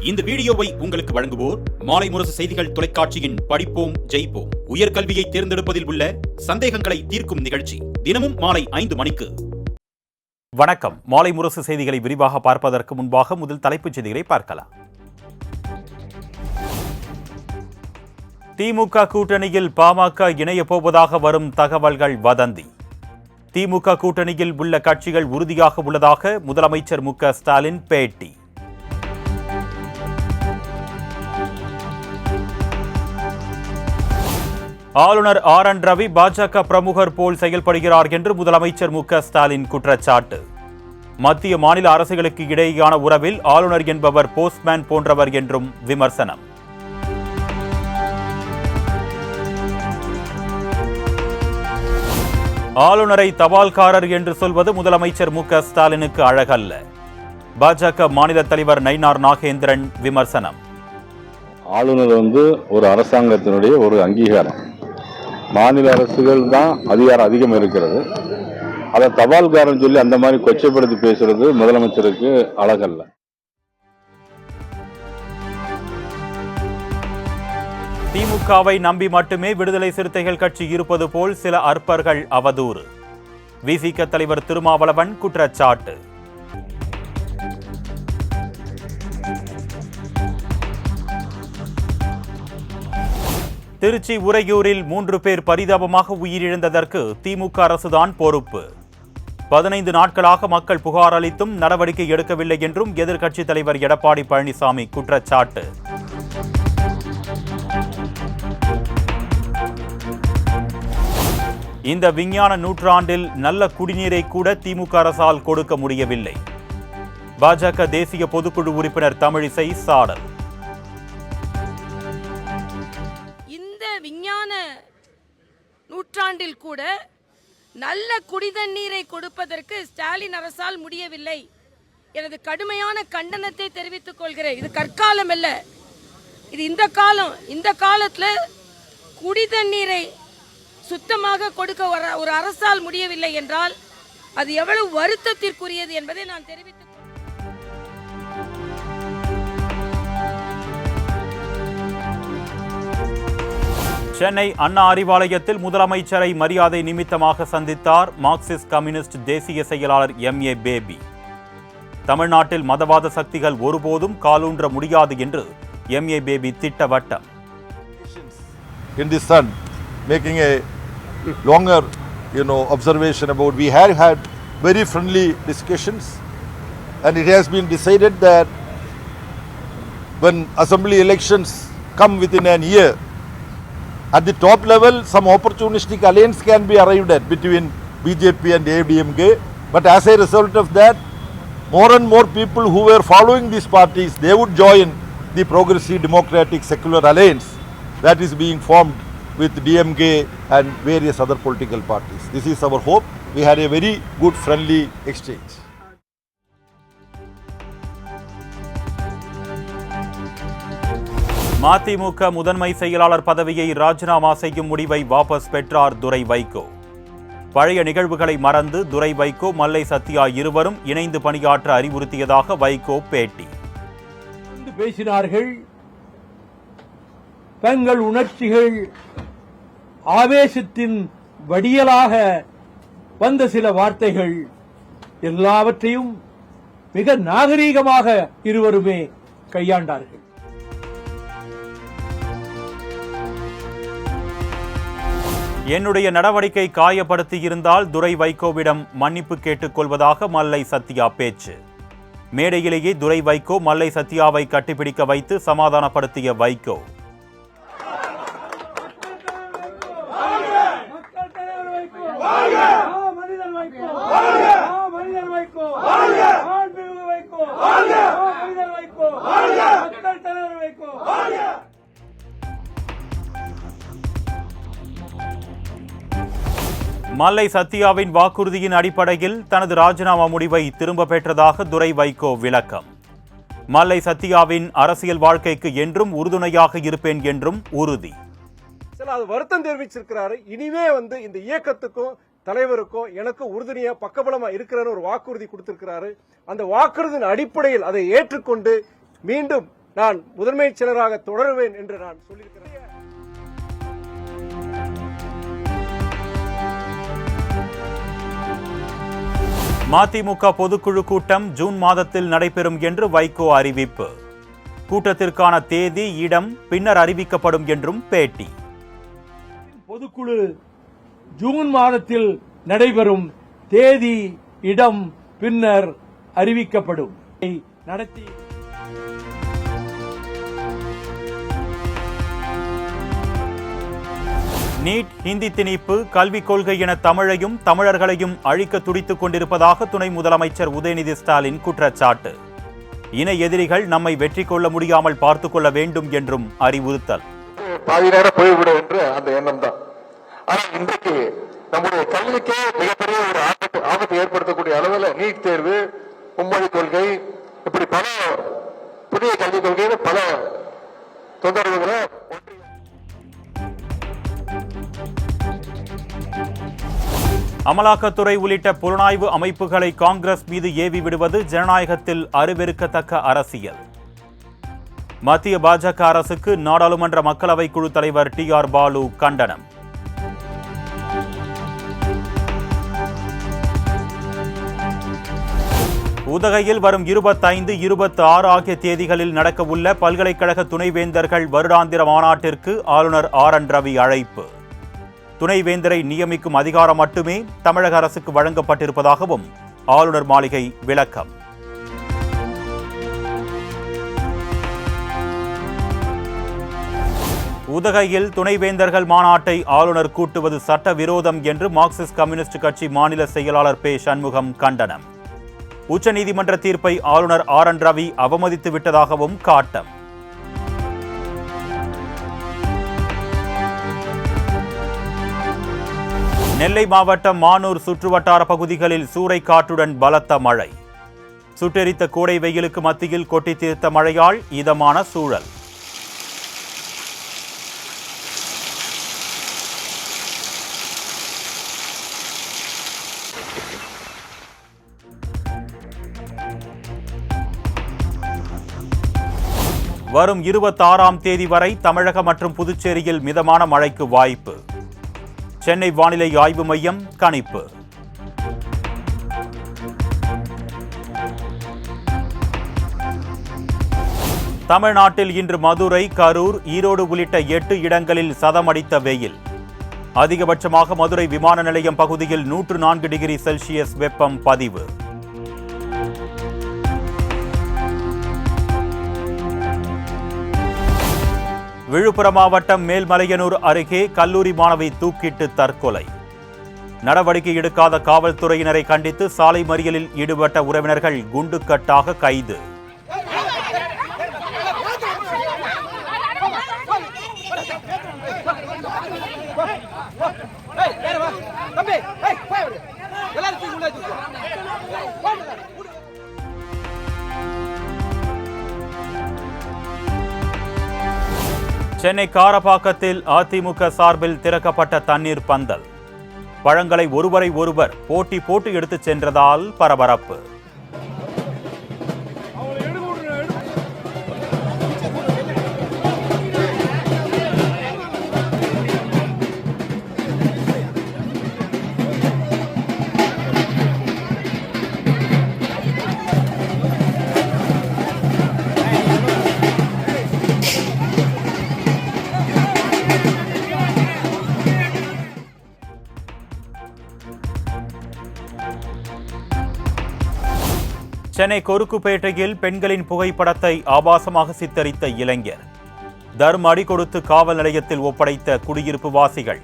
இந்த வீடியோவை உங்களுக்கு வழங்குவோர் மாலை முரசு செய்திகள் தொலைக்காட்சியின் படிப்போம் ஜெயிப்போம் உயர்கல்வியை தேர்ந்தெடுப்பதில் உள்ள சந்தேகங்களை தீர்க்கும் நிகழ்ச்சி தினமும் மாலை 5 மணிக்கு. வணக்கம். மாலை முரசு செய்திகளை விரிவாக பார்ப்பதற்கு முன்பாக முதல் தலைப்புச் செய்திகளை பார்க்கலாம். திமுக கூட்டணியில் பாமக இணையப் போவதாக வரும் தகவல்கள் வதந்தி. திமுக கூட்டணியில் உள்ள கட்சிகள் உறுதியாக உள்ளதாக முதலமைச்சர் மு க ஸ்டாலின் பேட்டி. ஆளுநர் RN ரவி பாஜக பிரமுகர் போல் செயல்படுகிறார் என்று முதலமைச்சர் மு க ஸ்டாலின் குற்றச்சாட்டு. மத்திய மாநில அரசுகளுக்கு இடையேயான உறவில் ஆளுநர் என்பவர் போஸ்ட்மேன் போன்றவர் என்றும் விமர்சனம். ஆளுநரை தபால்காரர் என்று சொல்வது முதலமைச்சர் மு க ஸ்டாலினுக்கு அழகல்ல. பாஜக மாநில தலைவர் நயினார் நாகேந்திரன் விமர்சனம். ஆளுநர் ஒரு அரசாங்கத்தினுடைய ஒரு அங்கீகாரம். மாநில அரசுகள் தான் அதிகாரம் அதிகம் இருக்கிறது. அதை தபால்காரன் சொல்லி அந்த மாதிரி கொச்சைப்படுத்தி பேசுறது முதலமைச்சருக்கு அழகல்ல. திமுகவை நம்பி மட்டுமே விடுதலை சிறுத்தைகள் கட்சி இருப்பது போல் சில அற்பர்கள் அவதூறு. விசிக தலைவர் திருமாவளவன் குற்றச்சாட்டு. திருச்சி உறையூரில் 3 பேர் பரிதாபமாக உயிரிழந்ததற்கு திமுக அரசுதான் பொறுப்பு. 15 நாட்களாக மக்கள் புகார் அளித்தும் நடவடிக்கை எடுக்கவில்லை என்றும் எதிர்க்கட்சித் தலைவர் எடப்பாடி பழனிசாமி குற்றச்சாட்டு. இந்த விஞ்ஞான நூற்றாண்டில் நல்ல குடிநீரை கூட திமுக அரசால் கொடுக்க முடியவில்லை. பாஜக தேசிய பொதுக்குழு உறுப்பினர் தமிழிசை சாடல். விஞ்ஞான நூற்றாண்டில் கூட நல்ல குடிதண்ணீரை கொடுப்பதற்கு ஸ்டாலின் அரசால் முடியவில்லை. எனது கடுமையான கண்டனத்தை தெரிவித்துக் கொள்கிறேன். இது கற்காலம் அல்ல, இது இந்த காலம். இந்த காலத்தில் குடிதண்ணீரை சுத்தமாக கொடுக்க ஒரு அரசால் முடியவில்லை என்றால் அது எவ்வளவு வருத்தத்திற்குரியது என்பதை நான் தெரிவித்துக் சென்னை அண்ணா அறிவாலயத்தில் முதலமைச்சரை மரியாதை நிமித்தமாக சந்தித்தார் மார்க்சிஸ்ட் கம்யூனிஸ்ட் தேசிய செயலாளர் MA பேபி. தமிழ்நாட்டில் மதவாத சக்திகள் ஒருபோதும் காலூன்ற முடியாது என்று MA பேபி திட்டவட்டம். In the sun, making a longer, observation about. We have had very friendly discussions, and it has been decided that when assembly elections come within a year, at the top level, some opportunistic alliance can be arrived at between BJP and ADMK. But as a result of that, more and more people who were following these parties, they would join the Progressive Democratic Secular Alliance that is being formed with DMK and various other political parties. This is our hope. We had a very good friendly exchange. மதிமுக முதன்மை செயலாளர் பதவியை ராஜினாமா செய்யும் முடிவை வாபஸ் பெற்றார் துரை வைகோ. பழைய நிகழ்வுகளை மறந்து துரை வைகோ, மல்லை சத்யா இருவரும் இணைந்து பணியாற்ற அறிவுறுத்தியதாக வைகோ பேட்டி. பேசினார்கள். தங்கள் உணர்ச்சிகள் ஆவேசத்தின் வடியலாக வந்த சில வார்த்தைகள் எல்லாவற்றையும் மிக நாகரீகமாக இருவருமே கையாண்டார்கள். என்னுடைய நடவடிக்கை காயப்படுத்தியிருந்தால் துரை வைகோவிடம் மன்னிப்பு கேட்டுக் கொள்வதாக மல்லை சத்யா பேச்சு. மேடையிலேயே துரை வைகோ மல்லை சத்யாவை கட்டிப்பிடிக்க வைத்து சமாதானப்படுத்திய வைகோ. மல்லை சத்யாவின் வாக்குறுதியின் அடிப்படையில் தனது ராஜினாமா முடிவை திரும்ப பெற்றதாக துரை வைகோ விளக்கம். மல்லை சத்யாவின் அரசியல் வாழ்க்கைக்கு என்றும் உறுதுணையாக இருப்பேன் என்றும் உறுதி. வருத்தம் தெரிவிச்சிருக்கிறாரு. இனிமே இந்த இயக்கத்துக்கும் தலைவருக்கும் எனக்கு உறுதுணையா பக்கபலமா இருக்கிறாரு ஒரு வாக்குறுதி கொடுத்திருக்கிறாரு. அந்த வாக்குறுதியின் அடிப்படையில் அதை ஏற்றுக்கொண்டு மீண்டும் நான் முதன்மைச் செயலராக தொடருவேன் என்று நான் சொல்லியிருக்கிறேன். மதிமுக பொதுக்குழு கூட்டம் ஜூன் மாதத்தில் நடைபெறும் என்று வைகோ அறிவிப்பு. கூட்டத்திற்கான தேதி, இடம் பின்னர் அறிவிக்கப்படும் என்றும் பேட்டி. பொதுக்குழு ஜூன் மாதத்தில் நடைபெறும், தேதி, இடம் பின்னர் அறிவிக்கப்படும். நடத்தி நீட், ஹிந்தி திணிப்பு, கல்விக் கொள்கை என தமிழையும் தமிழர்களையும் அழிக்க துடித்துக் கொண்டிருப்பதாக துணை முதலமைச்சர் உதயநிதி ஸ்டாலின் குற்றச்சாட்டு. இன எதிரிகள் நம்மை வெற்றி கொள்ள முடியாமல் பார்த்துக் கொள்ள வேண்டும் என்றும் அறிவுறுத்தல். பாதி நேரம் போய்விடும் என்று அந்த எண்ணம் தான். ஆனால் இன்றைக்கு நம்முடைய கல்விக்கே மிகப்பெரிய ஒரு ஆபத்தை ஏற்படுத்தக்கூடிய அளவில் நீட் தேர்வு, மும்மொழி கொள்கை, இப்படி பல புதிய கல்விக் கொள்கையில் பல தொந்தரவுகளை அமலாக்கத்துறை உள்ளிட்ட புலனாய்வு அமைப்புகளை காங்கிரஸ் மீது ஏவி விடுவது ஜனநாயகத்தில் அருவெறுக்கத்தக்க அரசியல். மத்திய பாஜக அரசுக்கு நாடாளுமன்ற மக்களவை குழு தலைவர் TR பாலு கண்டனம். உதகையில் வரும் 25, 26 ஆகிய தேதிகளில் நடக்கவுள்ள பல்கலைக்கழக துணைவேந்தர்கள் வருடாந்திர மாநாட்டிற்கு ஆளுநர் RN ரவி அழைப்பு. துணைவேந்தரை நியமிக்கும் அதிகாரம் மட்டுமே தமிழக அரசுக்கு வழங்கப்பட்டிருப்பதாகவும் ஆளுநர் மாளிகை விளக்கம். உதகையில் துணைவேந்தர்கள் மாநாட்டை ஆளுநர் கூட்டுவது சட்டவிரோதம் என்று மார்க்சிஸ்ட் கம்யூனிஸ்ட் கட்சி மாநில செயலாளர் பே. சண்முகம் கண்டனம். உச்சநீதிமன்ற தீர்ப்பை ஆளுநர் RN ரவி அவமதித்து விட்டதாகவும் காட்டம். நெல்லை மாவட்டம் மானூர் சுற்றுவட்டார பகுதிகளில் சூறைக்காற்றுடன் பலத்த மழை. சுட்டெரித்த கோடை வெயிலுக்கு மத்தியில் கொட்டி தீர்த்த மழையால் இதமான சூழல். வரும் 26ஆம் தேதி வரை தமிழகம் மற்றும் புதுச்சேரியில் மிதமான மழைக்கு வாய்ப்பு. சென்னை வானிலை ஆய்வு மையம் கணிப்பு. தமிழ்நாட்டில் இன்று மதுரை, கரூர், ஈரோடு உள்ளிட்ட 8 இடங்களில் சதமடித்த வெயில். அதிகபட்சமாக மதுரை விமான நிலையம் பகுதியில் 104 டிகிரி செல்சியஸ் வெப்பம் பதிவு. விழுப்புரம் மாவட்டம் மேல்மலையனூர் அருகே கல்லூரி மாணவி தூக்கிட்டு தற்கொலை. நடவடிக்கை எடுக்காத காவல்துறையினரை கண்டித்து சாலை மறியலில் ஈடுபட்ட உறவினர்கள் குண்டுக்கட்டாக கைது. சென்னை காரப்பாக்கத்தில் அதிமுக சார்பில் திறக்கப்பட்ட தண்ணீர் பந்தல். பழங்களை ஒருவரை ஒருவர் போட்டி போட்டு எடுத்துச் சென்றதால் பரபரப்பு. சென்னை கொருக்குப்பேட்டையில் பெண்களின் புகைப்படத்தை ஆபாசமாக சித்தரித்த இளைஞர். தர்ம அடி கொடுத்து காவல் நிலையத்தில் ஒப்படைத்த குடியிருப்பு வாசிகள்.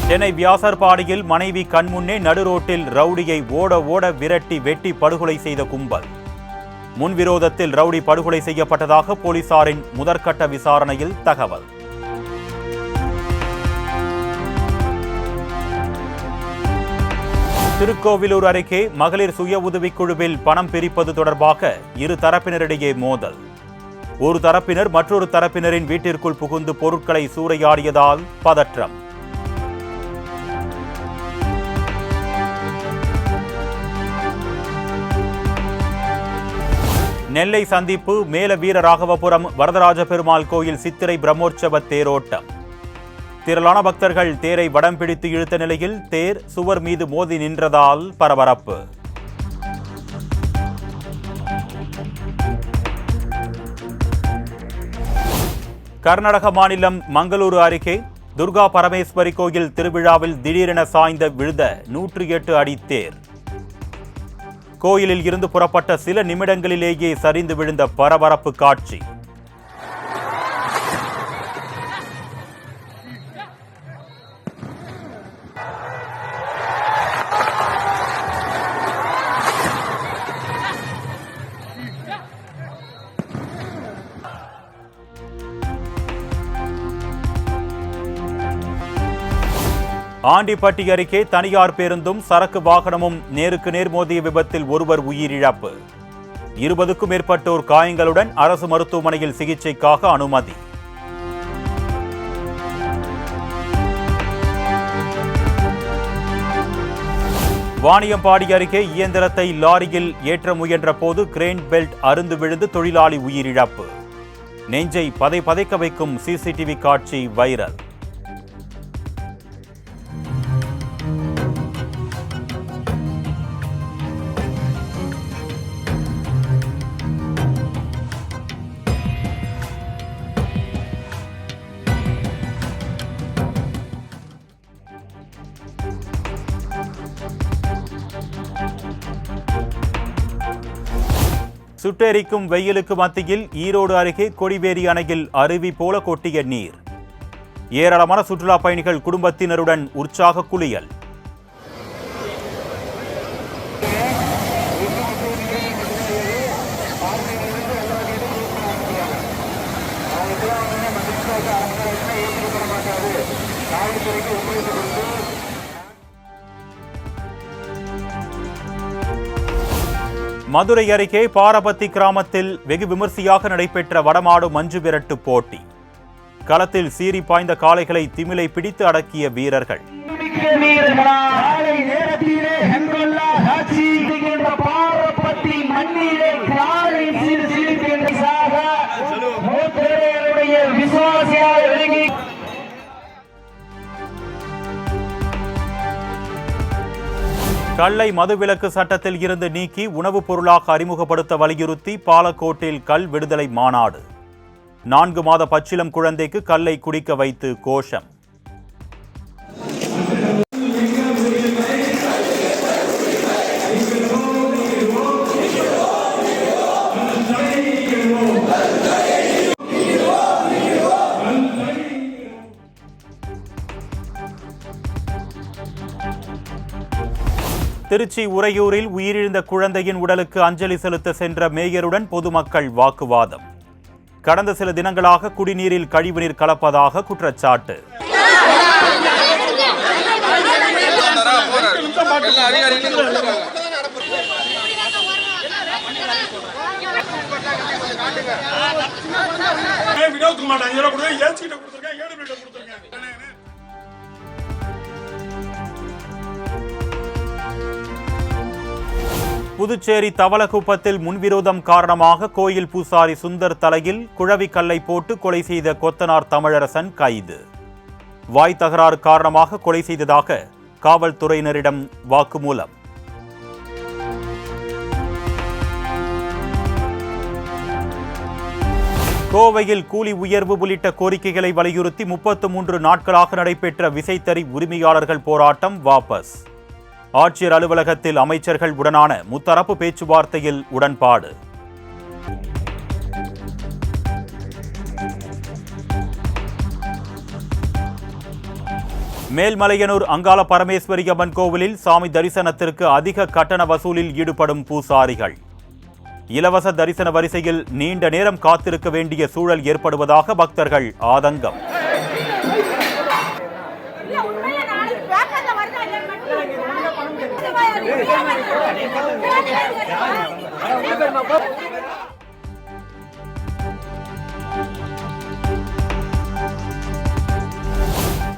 சென்னை வியாசர்பாடியில் மனைவி கண்முன்னே நடுரோட்டில் ரவுடியை ஓட ஓட விரட்டி வெட்டி படுகொலை செய்த கும்பல். முன்விரோதத்தில் ரவுடி படுகொலை செய்யப்பட்டதாக போலீசாரின் முதற்கட்ட விசாரணையில் தகவல். திருக்கோவிலூர் அருகே மகளிர் சுய உதவிக்குழுவில் பணம் பிரிப்பது தொடர்பாக இரு தரப்பினரிடையே மோதல். ஒரு தரப்பினர் மற்றொரு தரப்பினரின் வீட்டிற்குள் புகுந்து பொருட்களை சூறையாடியதால் பதற்றம். நெல்லை சந்திப்பு மேல வீரராகவபுரம் வரதராஜ பெருமாள் கோயில் சித்திரை பிரம்மோற்சவ தேரோட்டம். திரளான பக்தர்கள் தேரை வடம் பிடித்து இழுத்த நிலையில் தேர் சுவர் மீது மோதி நின்றதால் பரபரப்பு. கர்நாடக மாநிலம் மங்களூரு அருகே துர்கா பரமேஸ்வரி கோயில் திருவிழாவில் திடீரென சாய்ந்த விழுந்த 108 அடி தேர். கோயிலில் இருந்து புறப்பட்ட சில நிமிடங்களிலேயே சரிந்து விழுந்த பரபரப்பு காட்சி. ஆண்டிப்பட்டி அருகே தனியார் பேருந்தும் சரக்கு வாகனமும் நேருக்கு நேர் மோதிய விபத்தில் ஒருவர் உயிரிழப்பு. 20க்கும் மேற்பட்டோர் காயங்களுடன் அரசு மருத்துவமனையில் சிகிச்சைக்காக அனுமதி. வாணியம்பாடி அருகே இயந்திரத்தை லாரியில் ஏற்ற முயன்ற போது கிரேன் பெல்ட் அறுந்து விழுந்து தொழிலாளி உயிரிழப்பு. நெஞ்சை பதைக்க வைக்கும் சிசிடிவி காட்சி வைரல். சுட்டெரிக்கும் வெயிலுக்கு மத்தியில் ஈரோடு அருகே கொடிவேரி அணையில் அருவி போல கொட்டிய நீர். ஏராளமான சுற்றுலா பயணிகள் குடும்பத்தினருடன் உற்சாக குளியல். மதுரை அருகே பாரபத்தி கிராமத்தில் வெகு விமர்சையாக நடைபெற்ற வடமாடு மஞ்சு விரட்டு போட்டி. களத்தில் சீறி பாய்ந்த காளைகளை திமிலை பிடித்து அடக்கிய வீரர்கள். கல்லை மதுவிலக்கு சட்டத்தில் இருந்து நீக்கி உணவுப் பொருளாக அறிமுகப்படுத்த வலியுறுத்தி பாலக்கோட்டில் கல் விடுதலை மாநாடு. 4 மாத பச்சிளம் குழந்தைக்கு கல்லை குடிக்க வைத்து கோஷம். திருச்சி உறையூரில் உயிரிழந்த குழந்தையின் உடலுக்கு அஞ்சலி செலுத்த சென்ற மேயருடன் பொதுமக்கள் வாக்குவாதம். கடந்த சில தினங்களாக குடிநீரில் கழிவுநீர் கலப்பதாக குற்றச்சாட்டு. புதுச்சேரி தவளக்குப்பத்தில் முன்விரோதம் காரணமாக கோயில் பூசாரி சுந்தர் தலையில் குழவி கல்லை போட்டு கொலை செய்த கொத்தனார் தமிழரசன் கைது. வாய் தகராறு காரணமாக கொலை செய்ததாக காவல்துறையினரிடம் வாக்குமூலம். கோவையில் கூலி உயர்வு உள்ளிட்ட கோரிக்கைகளை வலியுறுத்தி 33 நாட்களாக நடைபெற்ற விசைத்தறி உரிமையாளர்கள் போராட்டம் வாபஸ். ஆட்சியர் அலுவலகத்தில் அமைச்சர்கள் உடனான முத்தரப்பு பேச்சுவார்த்தையில் உடன்பாடு. மேல்மலையனூர் அங்காள பரமேஸ்வரி அம்மன் கோவிலில் சாமி தரிசனத்திற்கு அதிக கட்டண வசூலில் ஈடுபடும் பூசாரிகள். இலவச தரிசன வரிசையில் நீண்ட நேரம் காத்திருக்க வேண்டிய சூழல் ஏற்படுவதாக பக்தர்கள் ஆதங்கம்.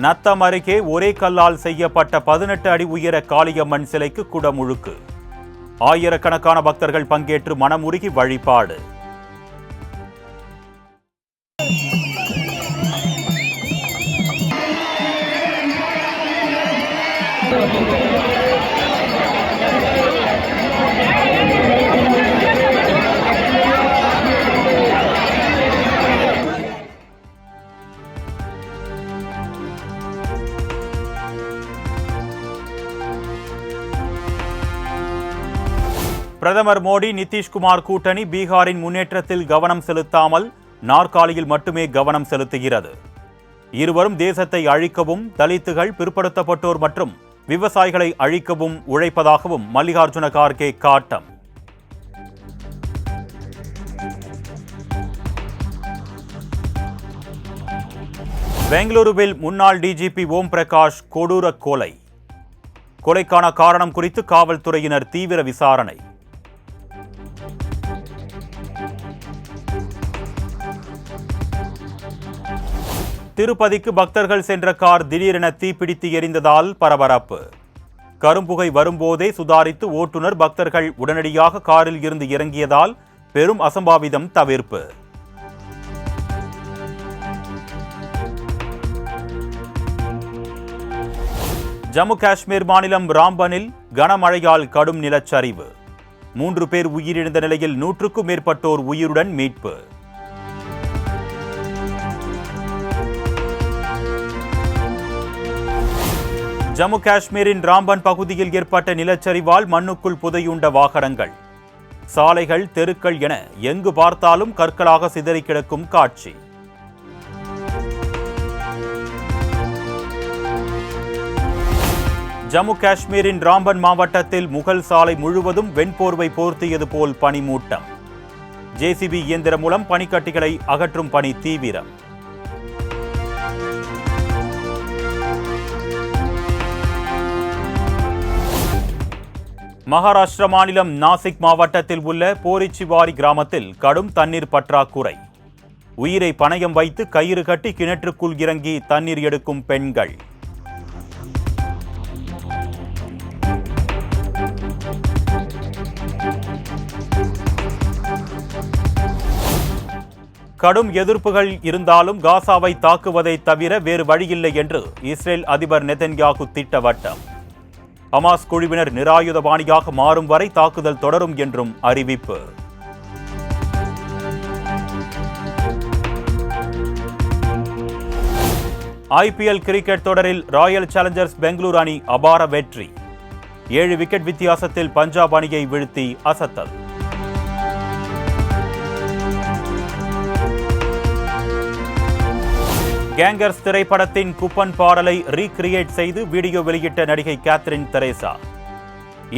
நத்தம் அருகே ஒரே கல்லால் செய்யப்பட்ட 18 அடி உயர காளியம்மன் சிலைக்கு குடமுழுக்கு. ஆயிரக்கணக்கான பக்தர்கள் பங்கேற்று மனமுருகி வழிபாடு. பிரதமர் மோடி நிதிஷ்குமார் கூட்டணி பீகாரின் முன்னேற்றத்தில் கவனம் செலுத்தாமல் நாற்காலியில் மட்டுமே கவனம் செலுத்துகிறது. இருவரும் தேசத்தை அழிக்கவும், தலித்துகள், பிற்படுத்தப்பட்டோர் மற்றும் விவசாயிகளை அழிக்கவும் உழைப்பதாகவும் மல்லிகார்ஜுன கார்கே காட்டம். பெங்களூருவில் முன்னாள் டிஜிபி ஓம் பிரகாஷ் கொடூர கொலை. கொலைக்கான காரணம் குறித்து காவல்துறையினர் தீவிர விசாரணை. திருப்பதிக்கு பக்தர்கள் சென்ற கார் திடீரென தீப்பிடித்து எரிந்ததால் பரபரப்பு. கரும்புகை வரும்போதே சுதாரித்து ஓட்டுநர், பக்தர்கள் உடனடியாக காரில் இருந்து இறங்கியதால் பெரும் அசம்பாவிதம் தவிர்ப்பு. ஜம்மு காஷ்மீர் மாநிலம் ராம்பனில் கனமழையால் கடும் நிலச்சரிவு. 3 பேர் உயிரிழந்த நிலையில் 100க்கும் மேற்பட்டோர் உயிருடன் மீட்பு. ஜம்மு காஷ்மீரின் ராம்பன் பகுதியில் ஏற்பட்ட நிலச்சரிவால் மண்ணுக்குள் புதையுண்ட வாகனங்கள், சாலைகள், தெருக்கள் என எங்கு பார்த்தாலும் கற்களாக சிதறி கிடக்கும் காட்சி. ஜம்மு காஷ்மீரின் ராம்பன் மாவட்டத்தில் முகல் சாலை முழுவதும் வெண்போர்வை போர்த்தியது போல் பனிமூட்டம். ஜேசிபி இயந்திரம் மூலம் பனிக்கட்டிகளை அகற்றும் பணி தீவிரம். மகாராஷ்டிரா மாநிலம் நாசிக் மாவட்டத்தில் உள்ள போரிச்சிவாரி கிராமத்தில் கடும் தண்ணீர் பற்றாக்குறை. உயிரை பணயம் வைத்து கயிறு கட்டி கிணற்றுக்குள் இறங்கி தண்ணீர் எடுக்கும் பெண்கள். கடும் எதிர்ப்புகள் இருந்தாலும் காசாவை தாக்குவதை தவிர வேறு வழியில்லை என்று இஸ்ரேல் அதிபர் நெதன்யாகு திட்டவட்டம். ஹமாஸ் குழுவினர் நிராயுதபாணியாக மாறும் வரை தாக்குதல் தொடரும் என்றும் அறிவிப்பு. ஐபிஎல் கிரிக்கெட் தொடரில் ராயல் சேலஞ்சர்ஸ் பெங்களூரு அணி அபார வெற்றி. 7 விக்கெட் வித்தியாசத்தில் பஞ்சாப் அணியை வீழ்த்தி அசத்தல். கேங்கர்ஸ் திரைப்படத்தின் குப்பன் பாடலை ரீக்ரியேட் செய்து வீடியோ வெளியிட்ட நடிகை கேத்ரின் தெரேசா.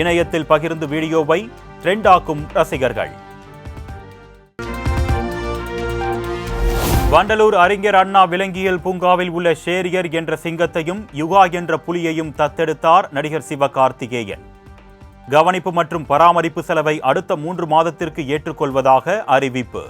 இணையத்தில் பகிர்ந்து வீடியோவை ட்ரெண்டாக்கும் ரசிகர்கள். வண்டலூர் அறிஞர் அண்ணா விலங்கியல் பூங்காவில் உள்ள ஷேரியர் என்ற சிங்கத்தையும் யுகா என்ற புலியையும் தத்தெடுத்தார் நடிகர் சிவகார்த்திகேயன். கவனிப்பு மற்றும் பராமரிப்பு செலவை அடுத்த 3 மாதத்திற்கு ஏற்றுக்கொள்வதாக அறிவிப்பு.